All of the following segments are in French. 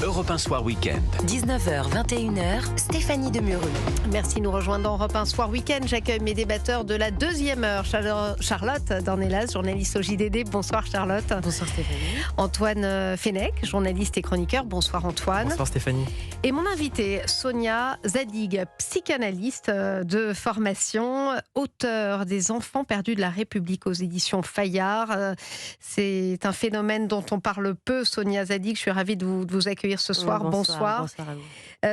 Europe 1 Soir Week-end. 19h, 21h, Stéphanie Demuru. Merci de nous rejoindre dans Europe 1 Soir Week-end. J'accueille mes débatteurs de la deuxième heure. Charlotte Dornelas, journaliste au JDD. Bonsoir Charlotte. Bonsoir Stéphanie. Antoine Fenech, journaliste et chroniqueur. Bonsoir Antoine. Bonsoir Stéphanie. Et mon invité, Sonia Zadig, psychanalyste de formation, auteure des Enfants perdus de la République aux éditions Fayard. C'est un phénomène dont on parle peu, Sonia Zadig. Je suis ravie de vous accueillir ce soir. Bonsoir. Bonsoir à vous.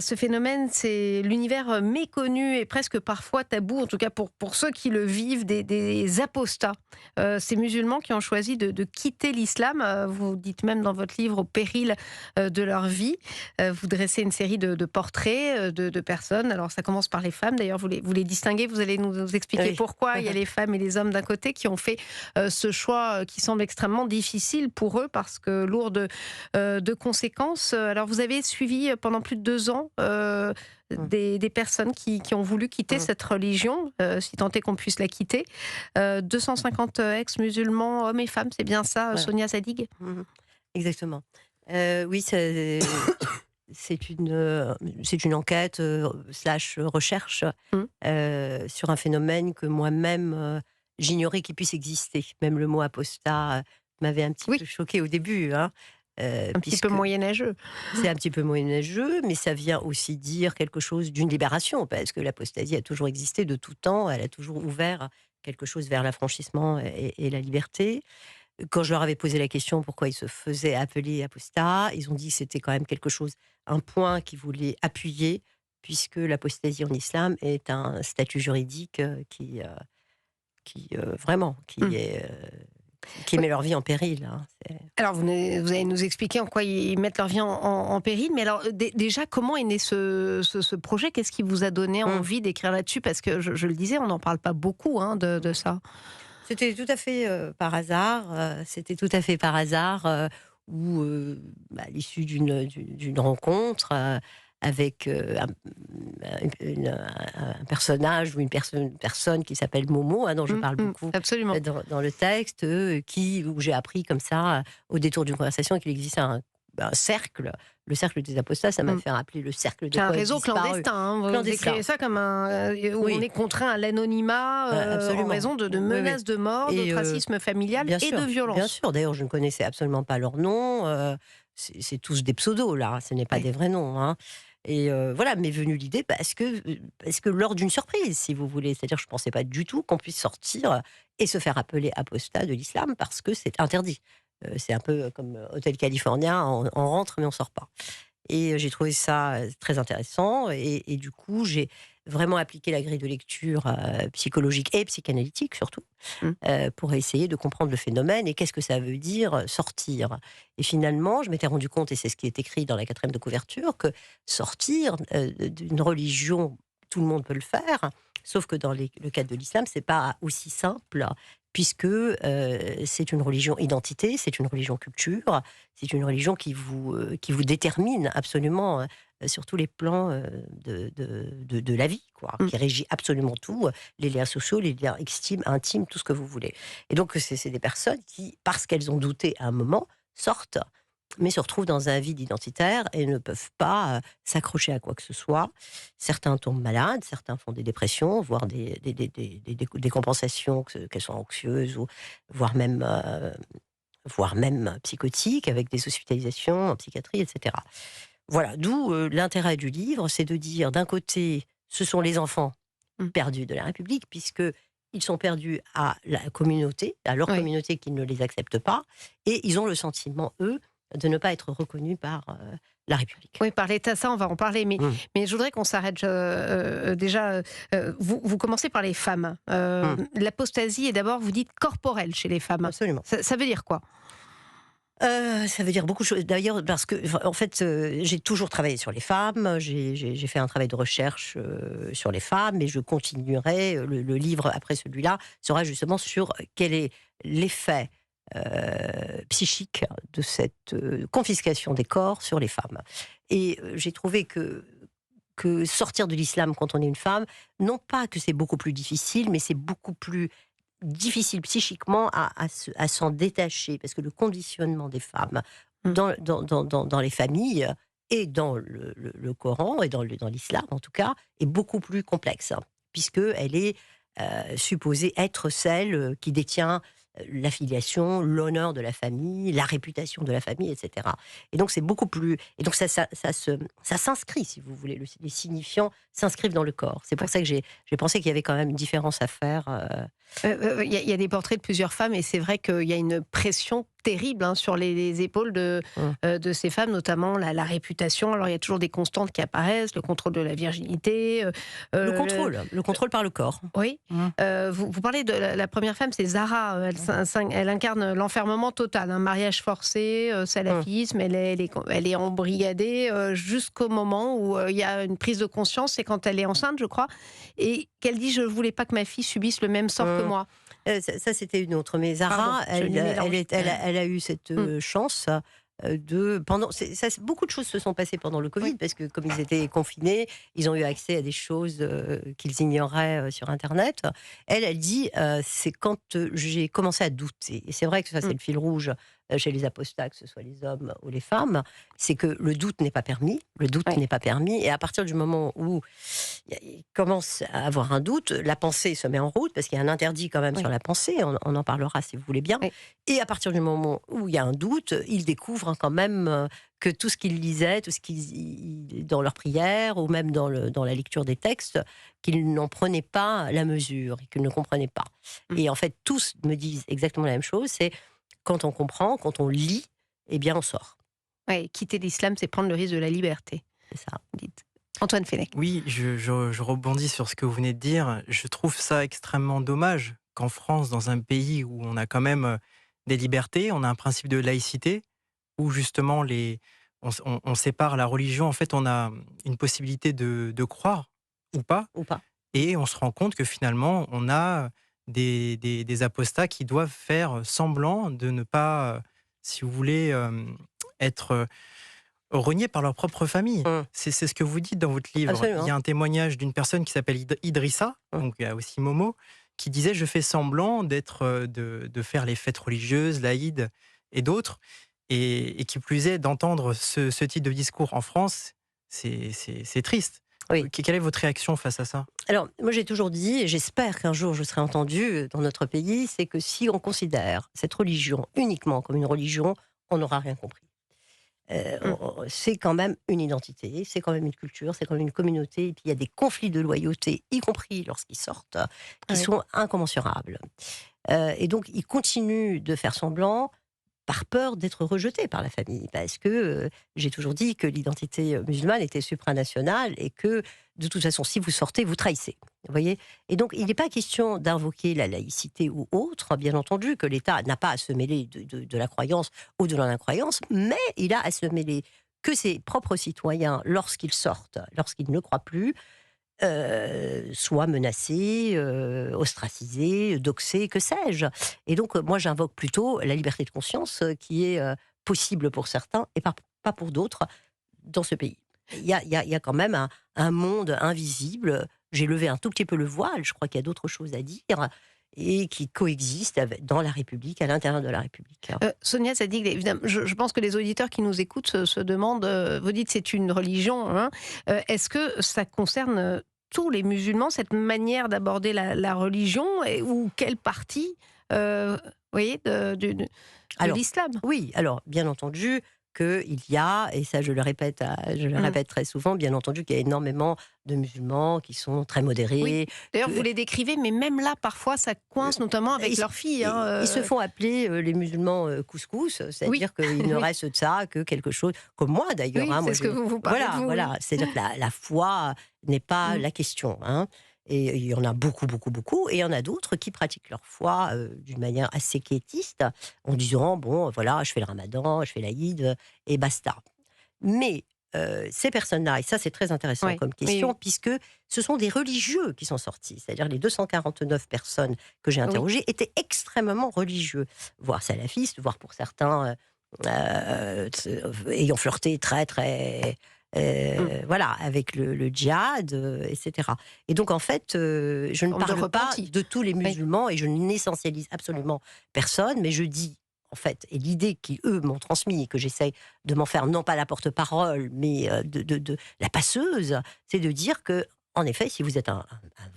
Ce phénomène, c'est l'univers méconnu et presque parfois tabou, en tout cas pour ceux qui le vivent, des apostats. Ces musulmans qui ont choisi de quitter l'islam. Vous dites même dans votre livre au péril de leur vie. Vous dressez une série de portraits de personnes. Alors ça commence par les femmes, d'ailleurs vous les distinguez, vous allez nous expliquer pourquoi. Il y a les femmes et les hommes d'un côté qui ont fait ce choix qui semble extrêmement difficile pour eux parce que lourd de conséquences. Alors vous avez suivi pendant plus de 2 ans des personnes qui ont voulu quitter cette religion, si tant est qu'on puisse la quitter. 250 ex-musulmans, hommes et femmes, c'est bien ça, Sonia Zadig ? Exactement. Oui, c'est une enquête slash recherche sur un phénomène que moi-même j'ignorais qu'il puisse exister. Même le mot apostat m'avait un petit peu choqué au début. Un petit peu moyenâgeux. C'est un petit peu moyenâgeux, mais ça vient aussi dire quelque chose d'une libération, parce que l'apostasie a toujours existé de tout temps, elle a toujours ouvert quelque chose vers l'affranchissement et la liberté. Quand je leur avais posé la question pourquoi ils se faisaient appeler apostats, ils ont dit que c'était quand même quelque chose, un point qu'ils voulaient appuyer, puisque l'apostasie en islam est un statut juridique qui met leur vie en péril. Alors, vous allez nous expliquer en quoi ils mettent leur vie en péril, mais alors, déjà, comment est né ce projet ? Qu'est-ce qui vous a donné envie d'écrire là-dessus ? Parce que, je le disais, on n'en parle pas beaucoup de ça. C'était tout à fait par hasard. Où, à l'issue d'une rencontre avec un personnage ou une personne qui s'appelle Momo, dont je parle beaucoup dans le texte, où j'ai appris comme ça, au détour d'une conversation, qu'il existait un cercle, le cercle des apostats. Ça m'a fait rappeler le cercle de c'est un réseau clandestin. Vous décrivez ça comme où on est contraint à l'anonymat en raison de menaces de mort, d'ostracisme familial et de violence. Bien sûr, d'ailleurs je ne connaissais absolument pas leurs noms. C'est tous des pseudos là, ce n'est pas des vrais noms. Et voilà, m'est venue l'idée parce que lors d'une surprise, si vous voulez, c'est-à-dire je ne pensais pas du tout qu'on puisse sortir et se faire appeler apostat de l'islam parce que c'est interdit. C'est un peu comme Hôtel California, on rentre mais on ne sort pas. Et j'ai trouvé ça très intéressant et du coup j'ai vraiment appliqué la grille de lecture psychologique et psychanalytique surtout pour essayer de comprendre le phénomène et qu'est-ce que ça veut dire sortir. Et finalement je m'étais rendu compte, et c'est ce qui est écrit dans la 4e de couverture, que sortir d'une religion, tout le monde peut le faire, sauf que dans le cadre de l'islam c'est pas aussi simple, puisque c'est une religion identité, c'est une religion culture, c'est une religion qui vous détermine absolument sur tous les plans de la vie, qui régit absolument tout, les liens sociaux, les liens intimes, tout ce que vous voulez. Et donc c'est des personnes qui, parce qu'elles ont douté à un moment, sortent, mais se retrouvent dans un vide identitaire et ne peuvent pas s'accrocher à quoi que ce soit. Certains tombent malades, certains font des dépressions, voire des compensations, qu'elles soient anxieuses, ou voire même psychotiques, avec des hospitalisations en psychiatrie, etc. Voilà, d'où l'intérêt du livre, c'est de dire, d'un côté, ce sont les enfants perdus de la République, puisqu'ils sont perdus à la communauté, à leur communauté qui ne les accepte pas, et ils ont le sentiment, eux, de ne pas être reconnus par la République. Oui, par l'État, ça on va en parler, mais je voudrais qu'on s'arrête déjà. Vous commencez par les femmes. L'apostasie est d'abord, vous dites, corporelle chez les femmes. Absolument. Ça veut dire quoi ? Ça veut dire beaucoup de choses. D'ailleurs, parce que en fait, j'ai toujours travaillé sur les femmes. J'ai fait un travail de recherche sur les femmes, et je continuerai. Le livre après celui-là sera justement sur quel est l'effet psychique de cette confiscation des corps sur les femmes. Et j'ai trouvé que sortir de l'islam quand on est une femme, non pas que c'est beaucoup plus difficile, mais c'est beaucoup plus difficile psychiquement à s'en détacher, parce que le conditionnement des femmes dans les familles et dans le Coran, et dans l'islam en tout cas, est beaucoup plus complexe, hein, puisqu'elle est supposée être celle qui détient la filiation, l'honneur de la famille, la réputation de la famille, etc. Et donc c'est beaucoup plus... Et donc ça s'inscrit, si vous voulez, les signifiants s'inscrivent dans le corps. C'est pour ça que j'ai pensé qu'il y avait quand même une différence à faire. Il y a des portraits de plusieurs femmes et c'est vrai qu'il y a une pression terrible, hein, sur les épaules de ces femmes, notamment la réputation. Alors il y a toujours des constantes qui apparaissent, le contrôle de la virginité. Le contrôle par le corps. Oui. Mmh. Vous parlez de la première femme, c'est Zara. Elle incarne l'enfermement total, un mariage forcé, salafisme. Elle est embrigadée jusqu'au moment où il y a une prise de conscience, c'est quand elle est enceinte, je crois, et qu'elle dit: je ne voulais pas que ma fille subisse le même sort que moi. Ça, c'était une autre. Mais Zara, elle a eu cette chance beaucoup de choses se sont passées pendant le Covid, parce que comme ils étaient confinés, ils ont eu accès à des choses qu'ils ignoraient sur Internet. Elle dit, c'est quand j'ai commencé à douter. Et c'est vrai que ça, c'est le fil rouge chez les apostats, que ce soit les hommes ou les femmes, c'est que le doute n'est pas permis. Le doute n'est pas permis. Et à partir du moment où il commence à avoir un doute, la pensée se met en route, parce qu'il y a un interdit quand même sur la pensée. On en parlera si vous voulez bien. Et à partir du moment où il y a un doute, ils découvrent quand même que tout ce qu'ils lisaient, tout ce qu'ils dans leur prière, ou même dans la lecture des textes, qu'ils n'en prenaient pas la mesure et qu'ils ne comprenaient pas. Et en fait, tous me disent exactement la même chose, c'est quand on comprend, quand on lit, eh bien on sort. Ouais, quitter l'islam, c'est prendre le risque de la liberté. C'est ça. Dites. Antoine Fenech. Oui, je rebondis sur ce que vous venez de dire. Je trouve ça extrêmement dommage qu'en France, dans un pays où on a quand même des libertés, on a un principe de laïcité, où justement on sépare la religion. En fait, on a une possibilité de croire ou pas. Et on se rend compte que finalement, on a des apostats qui doivent faire semblant de ne pas, si vous voulez, être reniés par leur propre famille. C'est ce que vous dites dans votre livre. Absolument. Il y a un témoignage d'une personne qui s'appelle Idrissa, donc il y a aussi Momo, qui disait: je fais semblant de faire les fêtes religieuses, l'Aïd et d'autres, et qui plus est, d'entendre ce type de discours en France, c'est triste. Oui. Quelle est votre réaction face à ça? Alors, moi j'ai toujours dit, et j'espère qu'un jour je serai entendue dans notre pays, c'est que si on considère cette religion uniquement comme une religion, on n'aura rien compris. C'est quand même une identité, c'est quand même une culture, c'est quand même une communauté, et puis il y a des conflits de loyauté, y compris lorsqu'ils sortent, qui sont incommensurables. Et donc ils continuent de faire semblant, par peur d'être rejetés par la famille, parce que j'ai toujours dit que l'identité musulmane était supranationale, et que de toute façon, si vous sortez, vous trahissez. Vous voyez ? Et donc, il n'est pas question d'invoquer la laïcité ou autre, bien entendu, que l'État n'a pas à se mêler de la croyance ou de l'incroyance, mais il a à se mêler que ses propres citoyens, lorsqu'ils sortent, lorsqu'ils ne croient plus, soient menacés, ostracisés, doxés, que sais-je. Et donc, moi, j'invoque plutôt la liberté de conscience qui est possible pour certains et pas pour d'autres dans ce pays. Il y a quand même un monde invisible. J'ai levé un tout petit peu le voile, je crois qu'il y a d'autres choses à dire, et qui coexistent dans la République, à l'intérieur de la République. Sonia Sadig, évidemment, je pense que les auditeurs qui nous écoutent se demandent, vous dites c'est une religion, hein, est-ce que ça concerne tous les musulmans, cette manière d'aborder la religion, ou quelle partie vous voyez, de l'islam? Oui, alors bien entendu qu'il y a, et ça je le répète très souvent, bien entendu qu'il y a énormément de musulmans qui sont très modérés. Oui. D'ailleurs, vous les décrivez, mais même là, parfois, ça coince, notamment avec leurs filles. Ils se font appeler les musulmans couscous, c'est-à-dire qu'il ne reste de ça que quelque chose, comme moi d'ailleurs. Oui, c'est ce que vous parlez. Voilà. C'est-à-dire que la foi n'est pas la question. Hein. Et il y en a beaucoup, beaucoup, beaucoup. Et il y en a d'autres qui pratiquent leur foi d'une manière assez quiétiste, en disant, bon, voilà, je fais le ramadan, je fais l'Aïd, et basta. Mais ces personnes-là, et ça c'est très intéressant comme question, puisque ce sont des religieux qui sont sortis. C'est-à-dire les 249 personnes que j'ai interrogées étaient extrêmement religieux, voire salafistes, voire pour certains ayant flirté très, très... voilà, avec le djihad, etc. Et donc, en fait, je ne parle pas de tous les musulmans, et je n'essentialise absolument personne, mais je dis en fait, et l'idée qu'eux m'ont transmis, et que j'essaye de m'en faire, non pas la porte-parole, mais de la passeuse, c'est de dire que, en effet, si vous êtes un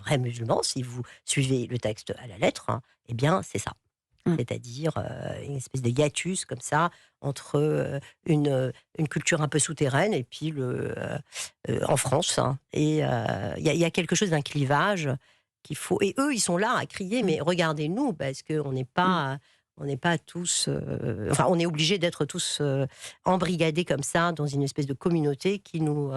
vrai musulman, si vous suivez le texte à la lettre, hein, eh bien, c'est ça. Mm. C'est-à-dire une espèce de hiatus comme ça entre une culture un peu souterraine et puis en France. Hein. Et il y a quelque chose d'un clivage qu'il faut. Et eux, ils sont là à crier, mais regardez-nous, parce qu'on n'est pas. On n'est pas tous. Enfin, on est obligés d'être tous embrigadés comme ça dans une espèce de communauté qui nous.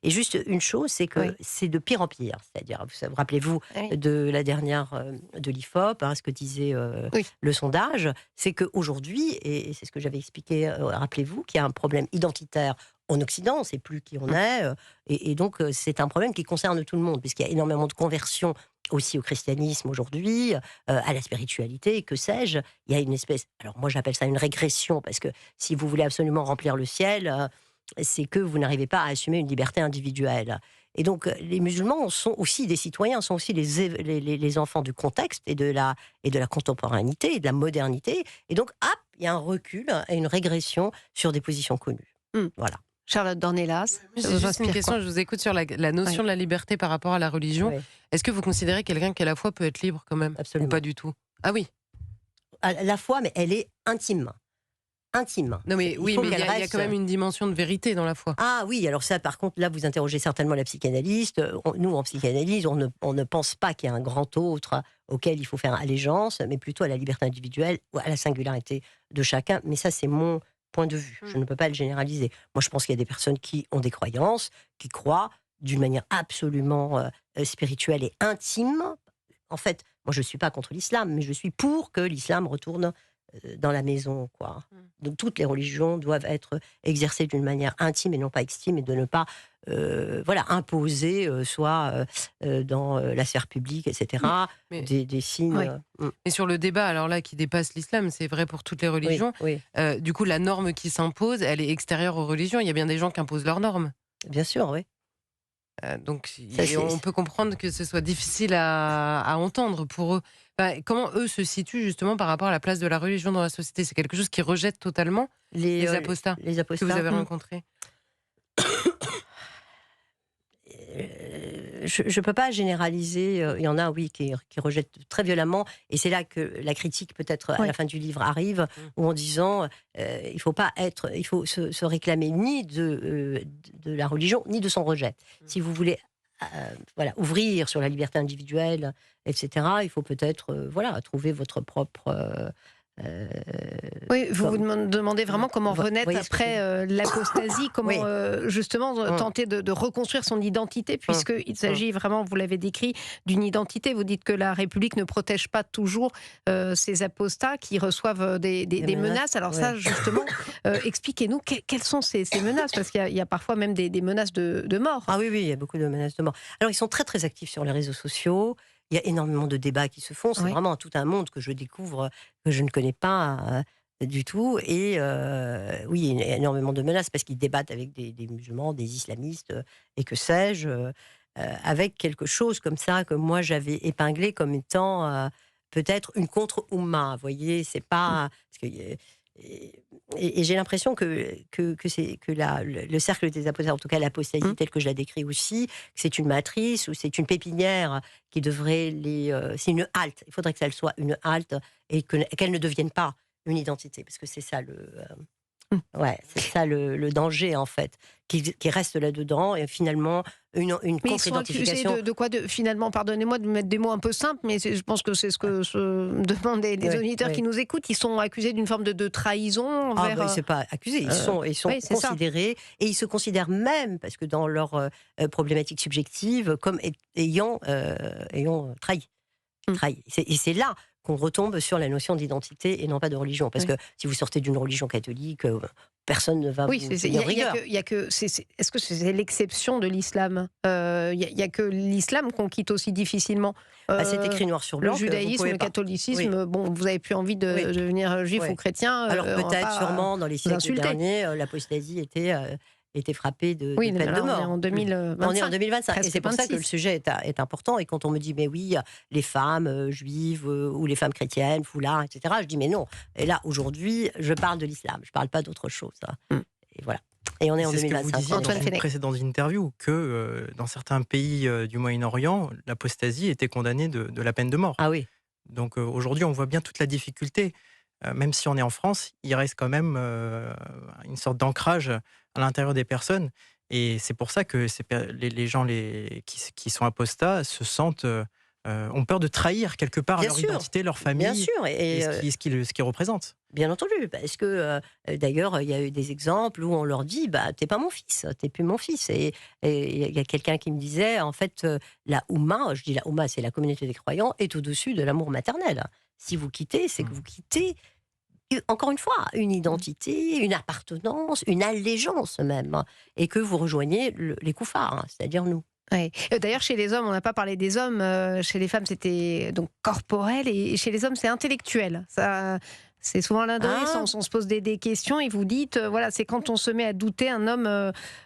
Et juste une chose, c'est que Oui. c'est de pire en pire. C'est-à-dire, rappelez-vous Oui. de la dernière de l'IFOP, hein, ce que disait Oui. le sondage, c'est qu'aujourd'hui, et c'est ce que j'avais expliqué, rappelez-vous, qu'il y a un problème identitaire en Occident, on ne sait plus qui on est, et donc c'est un problème qui concerne tout le monde, puisqu'il y a énormément de conversions aussi au christianisme aujourd'hui, à la spiritualité, que sais-je. Il y a une espèce, alors moi j'appelle ça une régression, parce que si vous voulez absolument remplir le ciel, c'est que vous n'arrivez pas à assumer une liberté individuelle. Et donc, les musulmans sont aussi des citoyens, sont aussi les enfants du contexte et de la contemporanéité et de la modernité. Et donc, hop, il y a un recul et une régression sur des positions connues. Mm. Voilà. Charlotte Dornelas, J'ai ça vous juste une inspire question, quoi? je vous écoute sur la notion de la liberté par rapport à la religion. Ouais, Est-ce que vous considérez quelqu'un qui à la fois peut être libre quand même? absolument. Ou pas du tout? Ah oui. À la fois, mais elle est intime. Intime. Non mais Il oui, faut mais il y, qu'elle a reste- quand même une dimension de vérité dans la foi. Ah oui, alors ça, par contre, là, vous interrogez certainement la psychanalyste. Nous, en psychanalyse, on ne pense pas qu'il y a un grand autre auquel il faut faire allégeance, mais plutôt à la liberté individuelle ou à la singularité de chacun. Mais ça, c'est mon point de vue. Je ne peux pas le généraliser. Moi, je pense qu'il y a des personnes qui ont des croyances, qui croient d'une manière absolument spirituelle et intime. En fait, moi, je ne suis pas contre l'islam, mais je suis pour que l'islam retourne dans la maison, quoi. Donc toutes les religions doivent être exercées d'une manière intime et non pas extime, et de ne pas imposer soit dans la sphère publique, etc. Mais, des signes. Oui. mais sur le débat, alors là, qui dépasse l'islam, c'est vrai pour toutes les religions. Oui, Du coup, la norme qui s'impose, elle est extérieure aux religions. Il y a bien des gens qui imposent leurs normes. bien sûr, oui. Donc, Ça, c'est- on peut comprendre que ce soit difficile à entendre pour eux. Enfin, comment eux se situent justement par rapport à la place de la religion dans la société? C'est quelque chose qui rejette totalement les apostats Les que apostats. vous avez rencontrés. Je ne peux pas généraliser. Il y en a, oui, qui rejettent très violemment. Et c'est là que la critique, peut-être, à Oui. la fin du livre, arrive, où en disant il faut se réclamer ni de la religion, ni de son rejet. Si vous voulez ouvrir sur la liberté individuelle, etc., il faut peut-être trouver votre propre. Oui, vous Comme- vous demandez vraiment comment Vo- renaître voyez ce que après l'apostasie, comment Oui. justement tenter de reconstruire son identité, puisqu'il s'agit vraiment, vous l'avez décrit, d'une identité. Vous dites que la République ne protège pas toujours ces apostats qui reçoivent des menaces. Alors ça, ouais. justement, expliquez-nous quelles sont ces menaces, parce qu'il y a parfois même des menaces de mort. Ah oui, il y a beaucoup de menaces de mort. Alors, ils sont très, très actifs sur les réseaux sociaux. Il y a énormément de débats qui se font. C'est Oui. vraiment tout un monde que je découvre, que je ne connais pas du tout. Et oui, il y a énormément de menaces parce qu'ils débattent avec des musulmans, des islamistes, et que sais-je, avec quelque chose comme ça que moi j'avais épinglé comme étant peut-être une contre-Oumma. Vous voyez, c'est pas. Parce que, et j'ai l'impression que le cercle des apostats, en tout cas l'apostasie telle que je la décris aussi, que c'est une matrice ou c'est une pépinière qui devrait c'est une halte. Il faudrait que ça soit une halte et qu'elle ne devienne pas une identité, parce que c'est ça c'est ça le danger en fait, qui reste là-dedans et finalement une Mais ils sont accusés contre-identification. de quoi finalement, pardonnez-moi de mettre des mots un peu simples, mais je pense que c'est ce que se demandent les Ouais, auditeurs qui nous écoutent. Ils sont accusés d'une forme de trahison envers. C'est pas accusé, ils sont oui, c'est ça. considérés, et ils se considèrent même, parce que dans leur problématique subjective, comme ayant trahi. Et c'est là qu'on retombe sur la notion d'identité et non pas de religion. Parce Oui. que si vous sortez d'une religion catholique, personne ne va Oui, vous il tenir rigueur. y a que est-ce que c'est l'exception de l'islam? Il y a que l'islam qu'on quitte aussi difficilement. C'est écrit noir sur blanc. Le que vous judaïsme, pouvez le pas. catholicisme, bon, vous avez plus envie de devenir juif Oui. ou chrétien. Alors on va peut-être, pas sûrement, dans les siècles insulter. derniers, l'apostasie était été frappés de Oui, peine mais de là, on est mort. en 2025. On est en 2025. Et presque c'est pour ça que 26. le sujet est important. Et quand on me dit, mais oui, les femmes juives ou les femmes chrétiennes, foulard, etc., je dis, mais non. Et là, aujourd'hui, je parle de l'islam. Je ne parle pas d'autre chose. Mm. Et voilà. Et on est en C'est ce que vous 2025. disiez Antoine dans une Fenech. précédente interview, que dans certains pays du Moyen-Orient, l'apostasie était condamnée de la peine de mort. Ah oui. Donc aujourd'hui, on voit bien toute la difficulté. Même si on est en France, il reste quand même une sorte d'ancrage à l'intérieur des personnes. Et c'est pour ça que les gens qui sont apostats se sentent, ont peur de trahir quelque part Bien leur sûr. identité, leur Bien famille sûr. et ce qu'ils représentent. Bien entendu, parce que d'ailleurs, il y a eu des exemples où on leur dit, t'es pas mon fils, t'es plus mon fils. Et il y a quelqu'un qui me disait, en fait, la Oumma, je dis la Oumma, c'est la communauté des croyants, est au-dessus de l'amour maternel. Si vous quittez, c'est que vous quittez, encore une fois, une identité, une appartenance, une allégeance même, et que vous rejoignez les koufars, c'est-à-dire nous. Ouais. D'ailleurs, chez les hommes, on n'a pas parlé des hommes. Chez les femmes, c'était donc corporel, et chez les hommes, c'est intellectuel. Ça, c'est souvent l'un de l'autre. On se pose des questions, et vous dites, voilà, c'est quand on se met à douter, un homme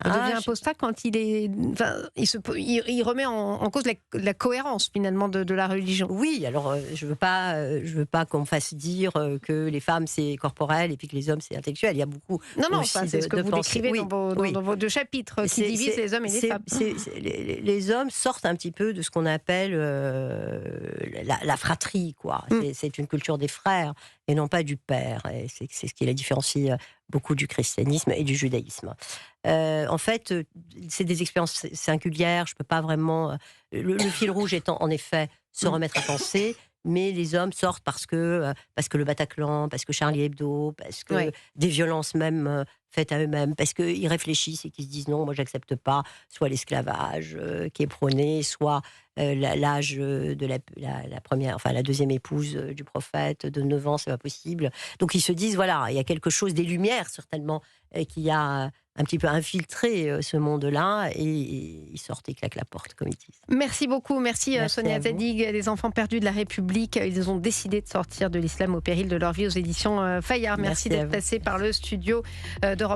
devient apostat quand il remet en cause la cohérence finalement de la religion. Oui, alors je veux pas qu'on me fasse dire que les femmes c'est corporel et puis que les hommes c'est intellectuel. Il y a beaucoup. Non, aussi c'est ce que vous décrivez oui, dans vos deux chapitres qui divisent les hommes et les femmes. Les hommes sortent un petit peu de ce qu'on appelle la fratrie, quoi. C'est une culture des frères et non pas du père. Et c'est ce qui la différencie beaucoup du christianisme et du judaïsme. En fait, c'est des expériences singulières. Je peux pas vraiment. Le fil rouge étant en effet se remettre à penser. Mais les hommes sortent parce que le Bataclan, parce que Charlie Hebdo, parce que des violences même faites à eux-mêmes, parce qu'ils réfléchissent et qu'ils se disent non, moi j'accepte pas soit l'esclavage qui est prôné, soit l'âge de la deuxième épouse du prophète de 9 ans, c'est pas possible. Donc ils se disent voilà, il y a quelque chose, des lumières certainement, qui a un petit peu infiltré ce monde-là, et ils sortent et claquent la porte, comme ils disent. Merci beaucoup, merci Sonia Zadig. Les enfants perdus de la République, ils ont décidé de sortir de l'islam au péril de leur vie aux éditions Fayard. Merci d'être passé par le studio d'Europe